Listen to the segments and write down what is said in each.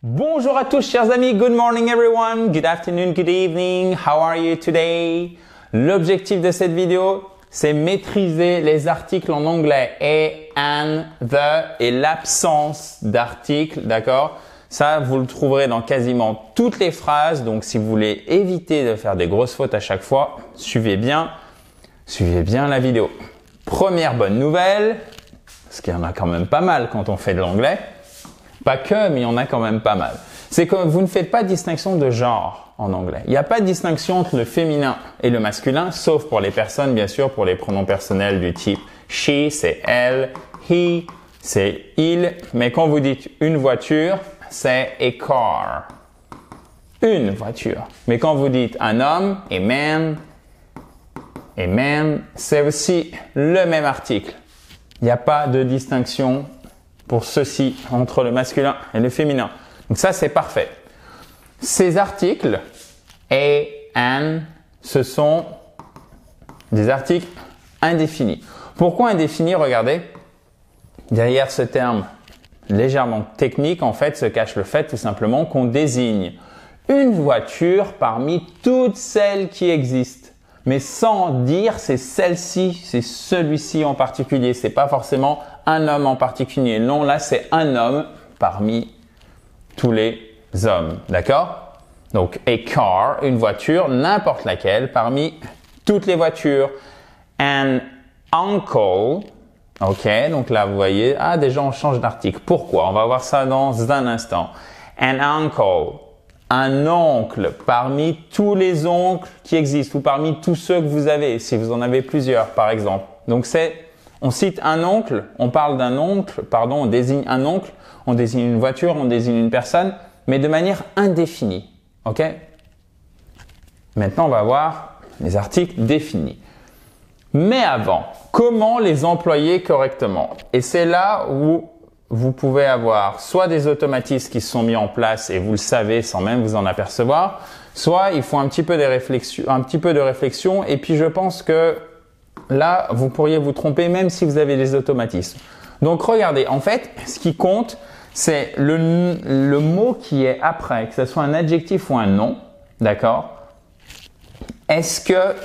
Bonjour à tous chers amis, good morning everyone, good afternoon, good evening, how are you today? L'objectif de cette vidéo, c'est maîtriser les articles en anglais et and, the et l'absence d'articles, d'accord? Ça, vous le trouverez dans quasiment toutes les phrases, donc si vous voulez éviter de faire des grosses fautes à chaque fois, suivez bien la vidéo. Première bonne nouvelle, parce qu'il y en a quand même pas mal quand on fait de l'anglais. Pas que, mais il y en a quand même pas mal. C'est que vous ne faites pas de distinction de genre en anglais. Il n'y a pas de distinction entre le féminin et le masculin, sauf pour les personnes, bien sûr, pour les pronoms personnels du type she, c'est elle, he, c'est il. Mais quand vous dites une voiture, c'est a car. Une voiture. Mais quand vous dites un homme, a man, c'est aussi le même article. Il n'y a pas de distinction pour ceci entre le masculin et le féminin. Donc ça, c'est parfait. Ces articles, a, an, ce sont des articles indéfinis. Pourquoi indéfinis? Regardez, derrière ce terme légèrement technique, en fait, se cache le fait tout simplement qu'on désigne une voiture parmi toutes celles qui existent. Mais sans dire c'est celle-ci, c'est celui-ci en particulier. C'est pas forcément un homme en particulier. Non, là, c'est un homme parmi tous les hommes. D'accord? Donc, a car, une voiture, n'importe laquelle, parmi toutes les voitures. An uncle, ok? Donc là, vous voyez, déjà, on change d'article. Pourquoi? On va voir ça dans un instant. An uncle, un oncle parmi tous les oncles qui existent ou parmi tous ceux que vous avez, si vous en avez plusieurs, par exemple. Donc, on cite un oncle, on parle d'un oncle, on désigne un oncle, on désigne une voiture, on désigne une personne, mais de manière indéfinie. Ok? Maintenant, on va voir les articles définis. Mais avant, comment les employer correctement? Et c'est là où vous pouvez avoir soit des automatismes qui se sont mis en place et vous le savez sans même vous en apercevoir, soit il faut un petit peu de réflexion et puis je pense que là, vous pourriez vous tromper même si vous avez des automatismes. Donc, regardez, en fait, ce qui compte, c'est le mot qui est après, que ce soit un adjectif ou un nom, d'accord? Est-ce que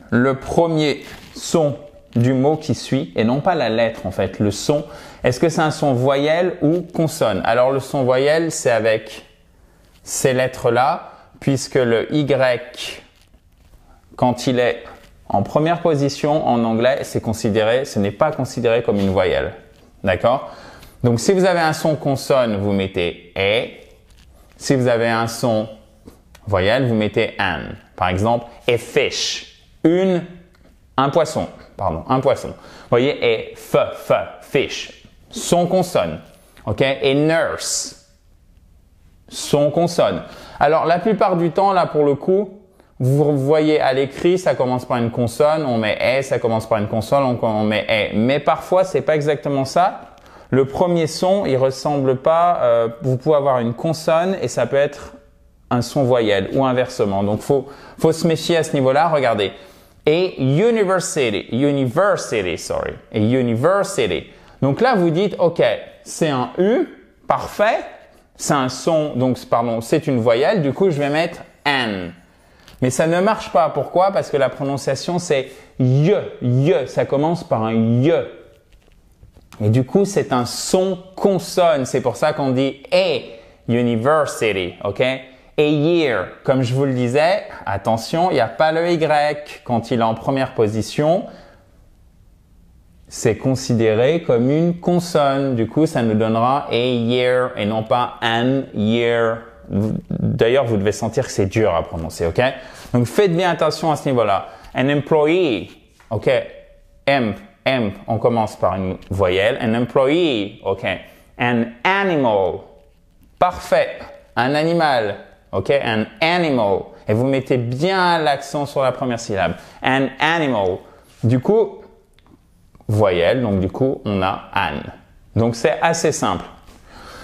le premier son du mot qui suit, et non pas la lettre en fait, le son, est-ce que c'est un son voyelle ou consonne? Alors, le son voyelle, c'est avec ces lettres-là, puisque le Y, quand il est en première position en anglais, ce n'est pas considéré comme une voyelle. D'accord? Donc, si vous avez un son consonne, vous mettez a. Si vous avez un son voyelle, vous mettez an. Par exemple, a fish. Un poisson. Vous voyez, fish. Son consonne. OK? Et nurse. Son consonne. Alors, la plupart du temps, là, pour le coup, vous voyez à l'écrit, ça commence par une consonne, on met « ça commence par une consonne, on met « Mais parfois, c'est pas exactement ça. Le premier son, il ressemble pas, vous pouvez avoir une consonne et ça peut être un son voyelle ou inversement. Donc, faut se méfier à ce niveau-là. Regardez. Et university. Donc là, vous dites, OK, c'est un U, parfait. C'est un son, donc, c'est une voyelle. Du coup, je vais mettre an. Mais ça ne marche pas. Pourquoi? Parce que la prononciation, c'est y. Ça commence par un y. Et du coup, c'est un son consonne. C'est pour ça qu'on dit a university. OK? A year. Comme je vous le disais, attention, il n'y a pas le Y. Quand il est en première position, c'est considéré comme une consonne. Du coup, ça nous donnera a year et non pas an year. D'ailleurs, vous devez sentir que c'est dur à prononcer, ok? Donc, faites bien attention à ce niveau-là. An employee, ok? On commence par une voyelle. An employee, ok? An animal, parfait. Un animal, ok? An animal. Et vous mettez bien l'accent sur la première syllabe. An animal. Du coup, voyelle, donc du coup, on a an. Donc, c'est assez simple.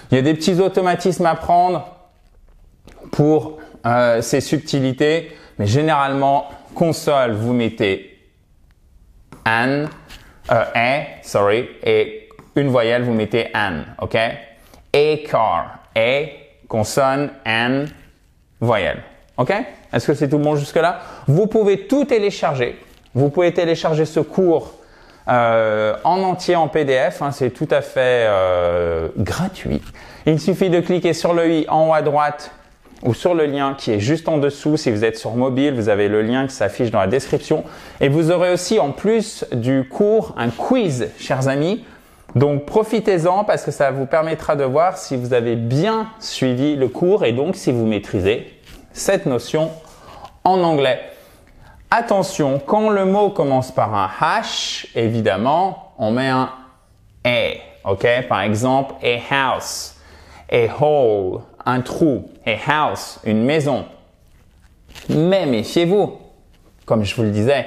Il y a des petits automatismes à prendre pour ces subtilités, mais généralement, console, vous mettez an, et une voyelle, vous mettez an, ok? A car, consonne, N, voyelle. OK? Est-ce que c'est tout bon jusque-là? Vous pouvez tout télécharger. Vous pouvez télécharger ce cours en entier en PDF. Hein, c'est tout à fait gratuit. Il suffit de cliquer sur le i en haut à droite ou sur le lien qui est juste en dessous. Si vous êtes sur mobile, vous avez le lien qui s'affiche dans la description. Et vous aurez aussi, en plus du cours, un quiz, chers amis. Donc, profitez-en parce que ça vous permettra de voir si vous avez bien suivi le cours et donc si vous maîtrisez cette notion en anglais. Attention, quand le mot commence par un H, évidemment, on met un A. OK? Par exemple, a house, a hole, un trou, a house, une maison. Mais méfiez-vous, comme je vous le disais,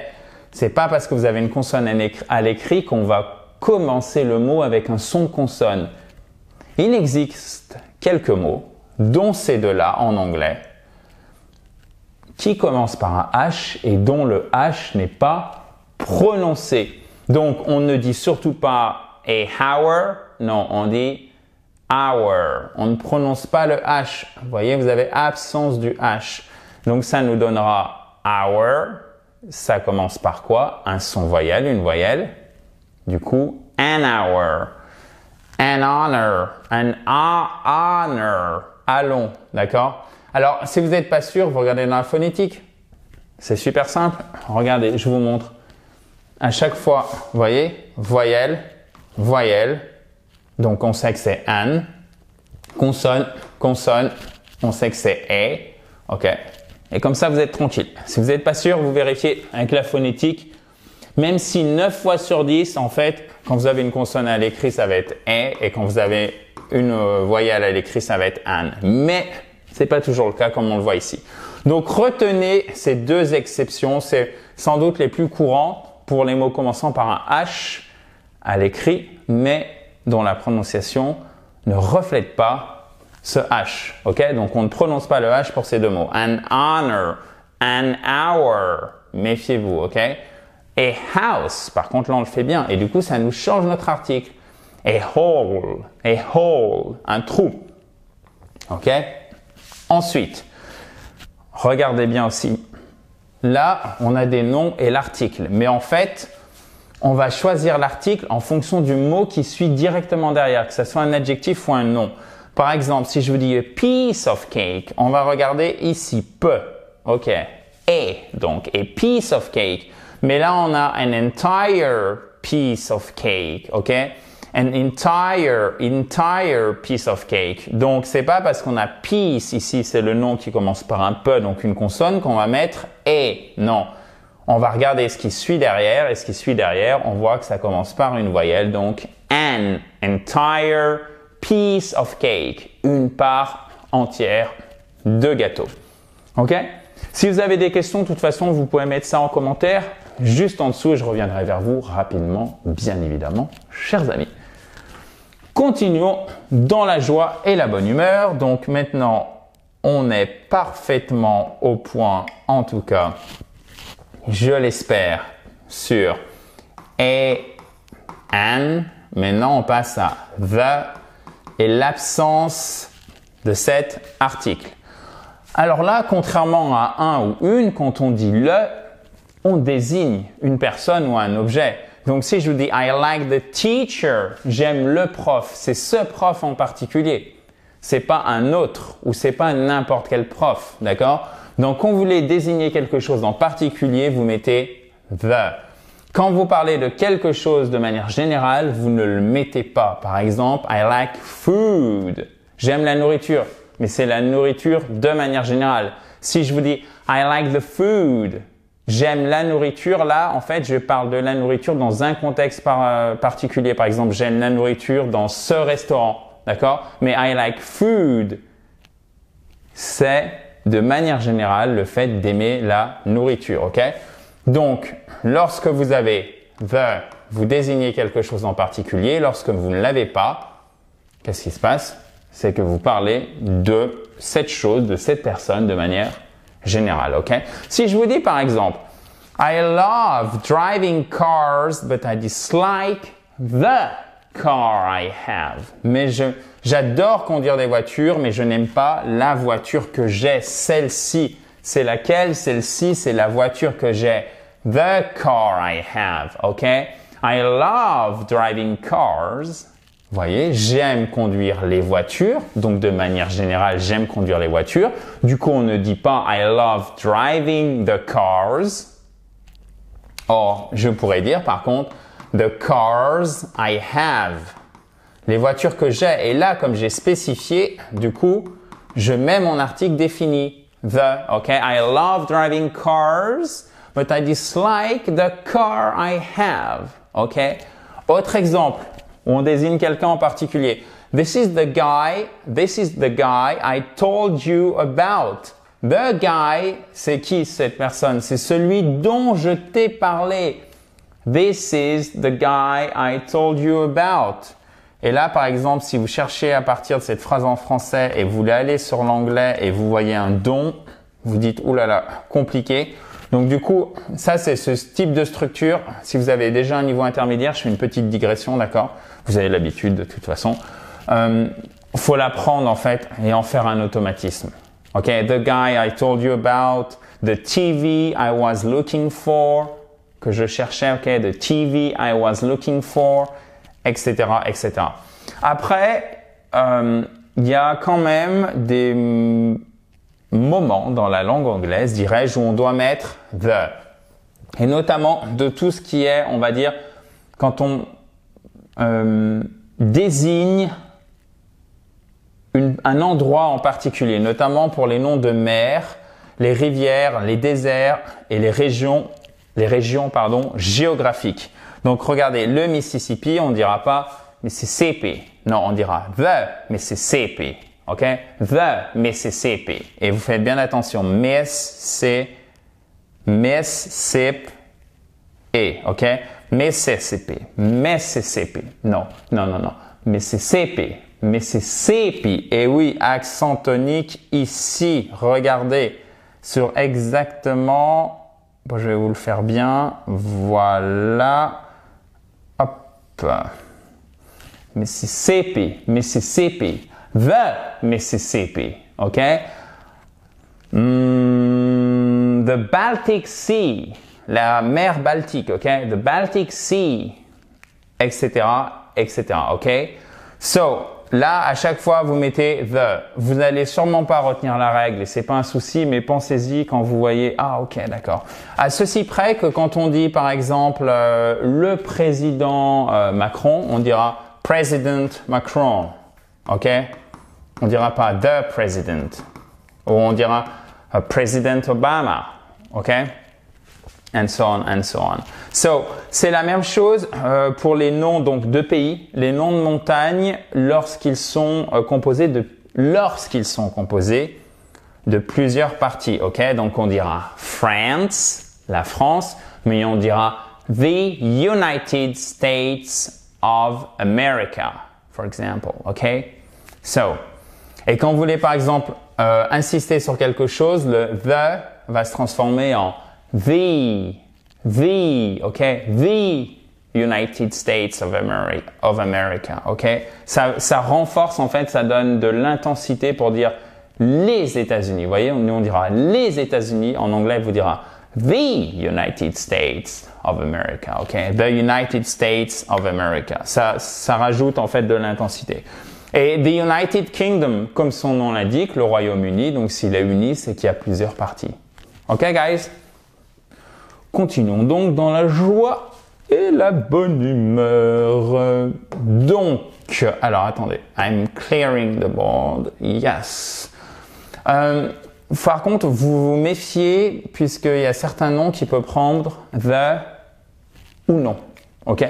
c'est pas parce que vous avez une consonne à l'écrit qu'on va commencer le mot avec un son consonne. Il existe quelques mots, dont ces deux-là en anglais, qui commencent par un H et dont le H n'est pas prononcé. Donc, on ne dit surtout pas a hour, non, on dit hour. On ne prononce pas le H. Vous voyez, vous avez absence du H. Donc, ça nous donnera hour. Ça commence par quoi? Un son voyelle, une voyelle. Du coup, an hour, an honor, an honor. Allons, d'accord? Alors, si vous n'êtes pas sûr, vous regardez dans la phonétique. C'est super simple. Regardez, je vous montre. À chaque fois, vous voyez, voyelle, voyelle. Donc, on sait que c'est an. Consonne, consonne. On sait que c'est a. OK. Et comme ça, vous êtes tranquille. Si vous n'êtes pas sûr, vous vérifiez avec la phonétique. Même si 9 fois sur 10, en fait, quand vous avez une consonne à l'écrit, ça va être a. Et quand vous avez une voyelle à l'écrit, ça va être an. Mais c'est pas toujours le cas comme on le voit ici. Donc, retenez ces deux exceptions. C'est sans doute les plus courants pour les mots commençant par un H à l'écrit, mais dont la prononciation ne reflète pas ce H. OK? Donc, on ne prononce pas le H pour ces deux mots. An honor, an hour. Méfiez-vous, OK? A house, par contre, là, on le fait bien. Et du coup, ça nous change notre article. A hole, un trou. OK? Ensuite, regardez bien aussi. Là, on a des noms et l'article. Mais en fait, on va choisir l'article en fonction du mot qui suit directement derrière, que ce soit un adjectif ou un nom. Par exemple, si je vous dis a piece of cake, on va regarder ici peu. OK. Donc, a piece of cake. Mais là, on a an entire piece of cake. OK? An entire piece of cake. Donc, c'est pas parce qu'on a piece ici, c'est le nom qui commence par un peu, donc une consonne, qu'on va mettre a. Non. On va regarder ce qui suit derrière, et ce qui suit derrière, on voit que ça commence par une voyelle, donc an entire piece of cake. Une part entière de gâteau. OK? Si vous avez des questions, de toute façon, vous pouvez mettre ça en commentaire juste en dessous et je reviendrai vers vous rapidement, bien évidemment, chers amis. Continuons dans la joie et la bonne humeur. Donc maintenant, on est parfaitement au point, en tout cas, je l'espère, sur a, an. Maintenant, on passe à the et l'absence de cet article. Alors là, contrairement à un ou une, quand on dit le, on désigne une personne ou un objet. Donc, si je vous dis I like the teacher, j'aime le prof, c'est ce prof en particulier. C'est pas un autre ou c'est pas n'importe quel prof, d'accord? Donc, quand vous voulez désigner quelque chose en particulier, vous mettez the. Quand vous parlez de quelque chose de manière générale, vous ne le mettez pas. Par exemple, I like food. J'aime la nourriture, mais c'est la nourriture de manière générale. Si je vous dis I like the food, j'aime la nourriture, là, en fait, je parle de la nourriture dans un contexte particulier. Par exemple, j'aime la nourriture dans ce restaurant, d'accord? Mais I like food, c'est de manière générale le fait d'aimer la nourriture, ok? Donc, lorsque vous avez the, vous désignez quelque chose en particulier. Lorsque vous ne l'avez pas, qu'est-ce qui se passe? C'est que vous parlez de cette chose, de cette personne de manière générale, ok? Si je vous dis par exemple, I love driving cars, but I dislike the car I have. Mais J'adore conduire des voitures, mais je n'aime pas la voiture que j'ai, celle-ci. C'est laquelle? Celle-ci, c'est la voiture que j'ai. The car I have, ok? I love driving cars. Vous voyez, j'aime conduire les voitures. Donc, de manière générale, j'aime conduire les voitures. Du coup, on ne dit pas I love driving the cars. Or, je pourrais dire, par contre, the cars I have. Les voitures que j'ai. Et là, comme j'ai spécifié, du coup, je mets mon article défini. The, ok? I love driving cars, but I dislike the car I have. Ok? Autre exemple, où on désigne quelqu'un en particulier. This is the guy I told you about. The guy, c'est qui cette personne? C'est celui dont je t'ai parlé. This is the guy I told you about. Et là, par exemple, si vous cherchez à partir de cette phrase en français et vous voulez aller sur l'anglais et vous voyez un don, vous dites « Ouh là là, compliqué ». Donc du coup, ça c'est ce type de structure. Si vous avez déjà un niveau intermédiaire, je fais une petite digression, d'accord? Vous avez l'habitude de toute façon. Faut l'apprendre en fait et en faire un automatisme. Ok, the guy I told you about, the TV I was looking for, que je cherchais, ok, the TV I was looking for, etc., etc. Après, il y a quand même des moments dans la langue anglaise, dirais-je, où on doit mettre the. Et notamment de tout ce qui est, on va dire, quand on désigne un endroit en particulier, notamment pour les noms de mer, les rivières, les déserts et les régions géographiques. Donc regardez, le Mississippi, on ne dira pas Mississippi. Non, on dira the Mississippi. Ok? The Mississippi. Et vous faites bien attention. Mississippi. Ok? Mississippi. Mississippi. Non. Mississippi. Mississippi. Et oui, accent tonique ici. Regardez. Sur exactement... Bon, je vais vous le faire bien. Voilà. Hop. Mississippi. Mississippi. The Mississippi. OK? The Baltic Sea. La mer Baltique. OK? The Baltic Sea. Etc. Etc. OK? So, là, à chaque fois, vous mettez the. Vous n'allez sûrement pas retenir la règle et c'est pas un souci, mais pensez-y quand vous voyez, ah, ok, d'accord. À ceci près que quand on dit, par exemple, le président Macron, on dira President Macron. Ok? On dira pas the president. Ou on dira President Obama. Ok? And so on, and so on. So, c'est la même chose pour les noms donc de pays, les noms de montagnes lorsqu'ils sont composés de plusieurs parties. Ok? Donc on dira France, la France, mais on dira the United States of America, for example. Ok? So, et quand vous voulez par exemple insister sur quelque chose, le the va se transformer en the, okay, the United States of America, okay. Ça renforce en fait, ça donne de l'intensité pour dire les États-Unis. Vous voyez, nous on dira les États-Unis. En anglais, vous dira the United States of America, okay, the United States of America. Ça rajoute en fait de l'intensité. Et the United Kingdom, comme son nom l'indique, le Royaume-Uni. Donc s'il est uni, c'est qu'il y a plusieurs parties. Ok, guys? Continuons donc dans la joie et la bonne humeur. Donc, alors attendez, I'm clearing the board. Yes. Par contre, vous vous méfiez puisqu'il y a certains noms qui peuvent prendre the ou non. Ok?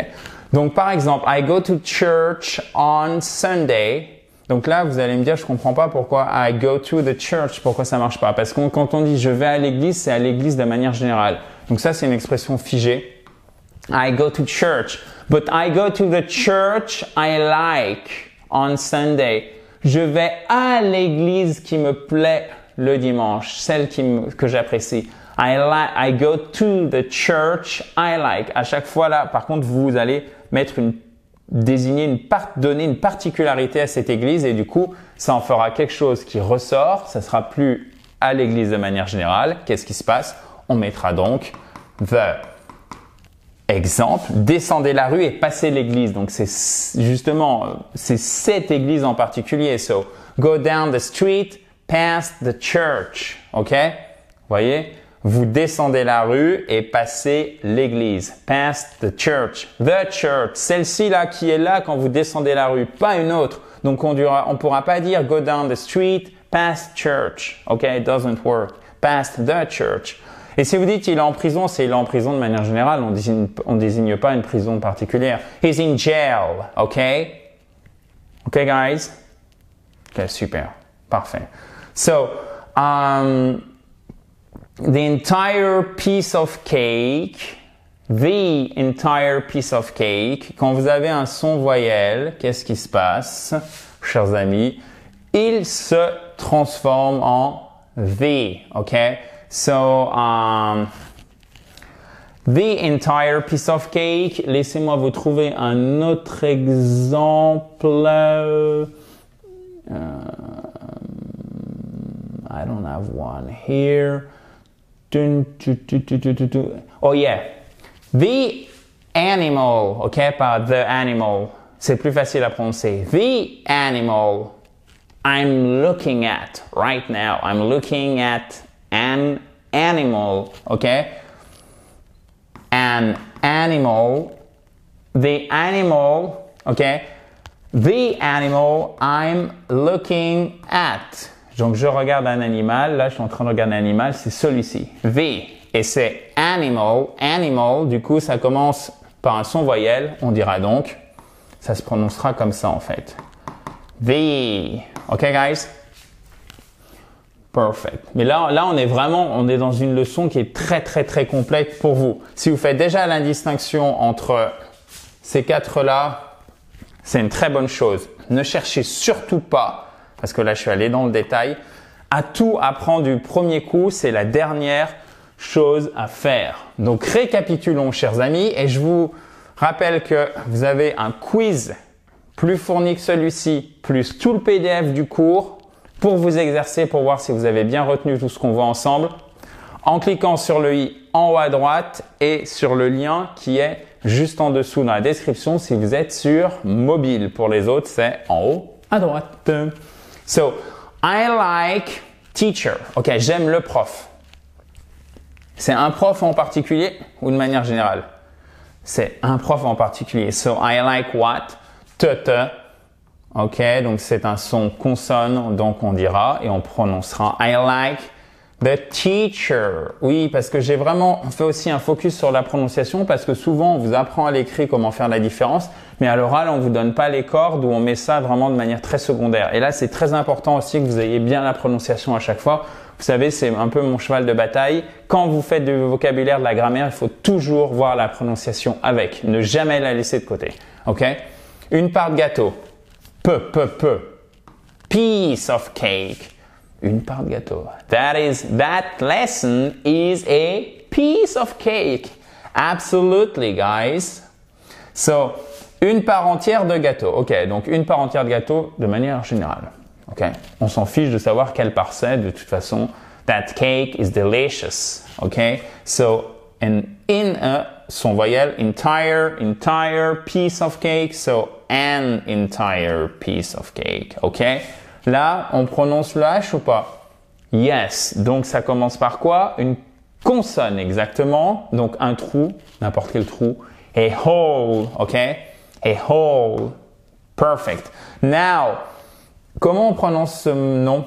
Donc, par exemple, I go to church on Sunday. Donc là, vous allez me dire, je comprends pas pourquoi I go to the church, pourquoi ça marche pas. Parce que quand on dit je vais à l'église, c'est à l'église de manière générale. Donc ça, c'est une expression figée. I go to church, but I go to the church I like on Sunday. Je vais à l'église qui me plaît le dimanche, celle que j'apprécie. I go to the church I like. À chaque fois là, par contre, vous allez mettre une donner une particularité à cette église et du coup, ça en fera quelque chose qui ressort. Ça sera plus à l'église de manière générale. Qu'est-ce qui se passe? On mettra donc the exemple. Descendez la rue et passez l'église. Donc c'est cette église en particulier. So, go down the street, past the church. OK? Voyez? Vous descendez la rue et passez l'église. Past the church. The church. Celle-ci là qui est là quand vous descendez la rue, pas une autre. Donc on pourra pas dire go down the street, past church. OK? It doesn't work. Past the church. Et si vous dites il est en prison, c'est il est en prison de manière générale. On désigne pas une prison particulière. He's in jail. OK? OK, guys? OK, super. Parfait. So, the entire piece of cake, quand vous avez un son voyelle, qu'est-ce qui se passe, chers amis? Il se transforme en the, OK? So, the entire piece of cake, laissez-moi vous trouver un autre exemple. I don't have one here. Oh yeah. The animal, okay, pas the animal. C'est plus facile à prononcer. The animal I'm looking at right now. I'm looking at an animal, okay? An animal. The animal, okay? The animal I'm looking at. Donc, je regarde un animal. Là, je suis en train de regarder un animal. C'est celui-ci. The. Et c'est animal. Animal. Du coup, ça commence par un son voyelle. On dira donc. Ça se prononcera comme ça, en fait. The. OK, guys? Perfect. Mais là, on est dans une leçon qui est très, très, très complète pour vous. Si vous faites déjà la distinction entre ces quatre-là, c'est une très bonne chose. Ne cherchez surtout pas, parce que là, je suis allé dans le détail, à tout apprendre du premier coup. C'est la dernière chose à faire. Donc, récapitulons, chers amis, et je vous rappelle que vous avez un quiz plus fourni que celui-ci, plus tout le PDF du cours pour vous exercer, pour voir si vous avez bien retenu tout ce qu'on voit ensemble, en cliquant sur le i en haut à droite et sur le lien qui est juste en dessous dans la description si vous êtes sur mobile. Pour les autres, c'est en haut à droite. So, I like teacher. OK, j'aime le prof. C'est un prof en particulier ou de manière générale? C'est un prof en particulier. So, I like what? Te. OK, donc c'est un son consonne, donc on dira et on prononcera I like the teacher. Oui, parce que j'ai vraiment fait aussi un focus sur la prononciation parce que souvent on vous apprend à l'écrit comment faire la différence, mais à l'oral on vous donne pas les cordes ou on met ça vraiment de manière très secondaire. Et là c'est très important aussi que vous ayez bien la prononciation à chaque fois. Vous savez, c'est un peu mon cheval de bataille. Quand vous faites du vocabulaire, de la grammaire, il faut toujours voir la prononciation avec. Ne jamais la laisser de côté. OK? Une part de gâteau. Peu. Piece of cake. Une part de gâteau. That lesson is a piece of cake. Absolutely, guys. So, une part entière de gâteau. OK, donc une part entière de gâteau de manière générale. OK? On s'en fiche de savoir quelle part c'est. De toute façon, that cake is delicious. OK? So, son voyelle, entire piece of cake. So, an entire piece of cake. OK? Là, on prononce le H ou pas? Yes. Donc, ça commence par quoi? Une consonne, exactement. Donc, un trou, n'importe quel trou. A hole. OK? A hole. Perfect. Now, comment on prononce ce nom?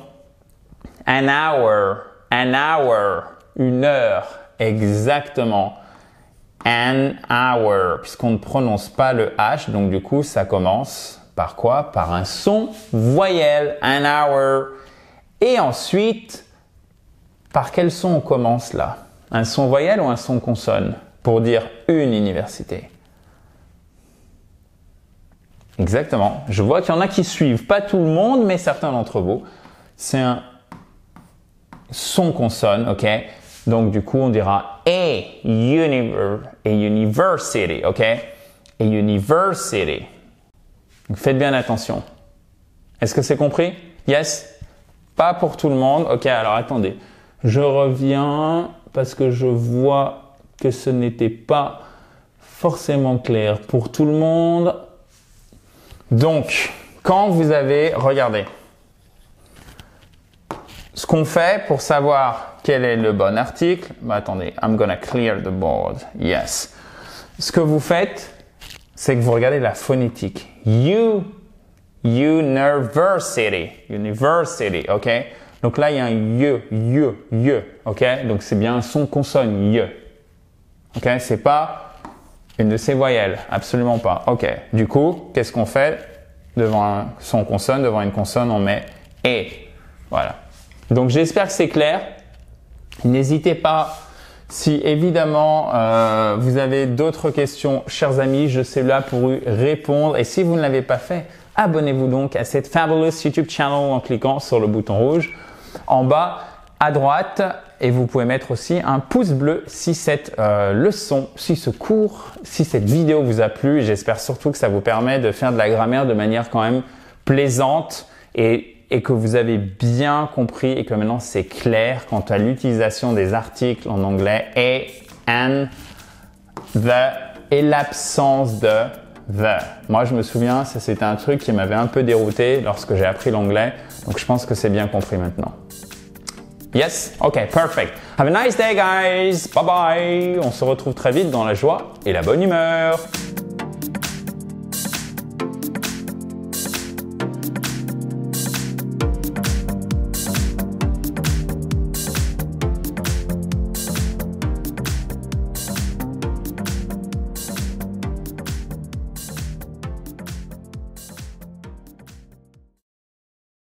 An hour. An hour. Une heure. Exactement. An hour. Puisqu'on ne prononce pas le H, donc du coup, ça commence par quoi? Par un son voyelle. An hour. Et ensuite, par quel son on commence là? Un son voyelle ou un son consonne? Pour dire une université. Exactement. Je vois qu'il y en a qui suivent. Pas tout le monde, mais certains d'entre vous. C'est un son consonne, OK? Donc, du coup, on dira a university, OK? A university. Donc faites bien attention. Est-ce que c'est compris? Yes? Pas pour tout le monde. Ok, alors attendez. Je reviens parce que je vois que ce n'était pas forcément clair pour tout le monde. Donc, quand vous avez, regardez, ce qu'on fait pour savoir quel est le bon article, attendez, I'm gonna clear the board, yes. Ce que vous faites, c'est que vous regardez la phonétique. University, ok? Donc là, il y a un ok? Donc c'est bien un son consonne, ok? C'est pas une de ces voyelles, absolument pas, ok? Du coup, qu'est-ce qu'on fait? Devant un son consonne, devant une consonne, on met et, voilà. Donc j'espère que c'est clair. N'hésitez pas, si évidemment vous avez d'autres questions, chers amis, je suis là pour y répondre. Et si vous ne l'avez pas fait, abonnez-vous donc à cette fabulous YouTube channel en cliquant sur le bouton rouge en bas à droite. Et vous pouvez mettre aussi un pouce bleu si cette leçon, si ce cours, si cette vidéo vous a plu. J'espère surtout que ça vous permet de faire de la grammaire de manière quand même plaisante et que vous avez bien compris et que maintenant c'est clair quant à l'utilisation des articles en anglais et and, the et l'absence de the. Moi, je me souviens, ça c'était un truc qui m'avait un peu dérouté lorsque j'ai appris l'anglais. Donc, je pense que c'est bien compris maintenant. Yes? Ok, perfect. Have a nice day, guys. Bye bye. On se retrouve très vite dans la joie et la bonne humeur.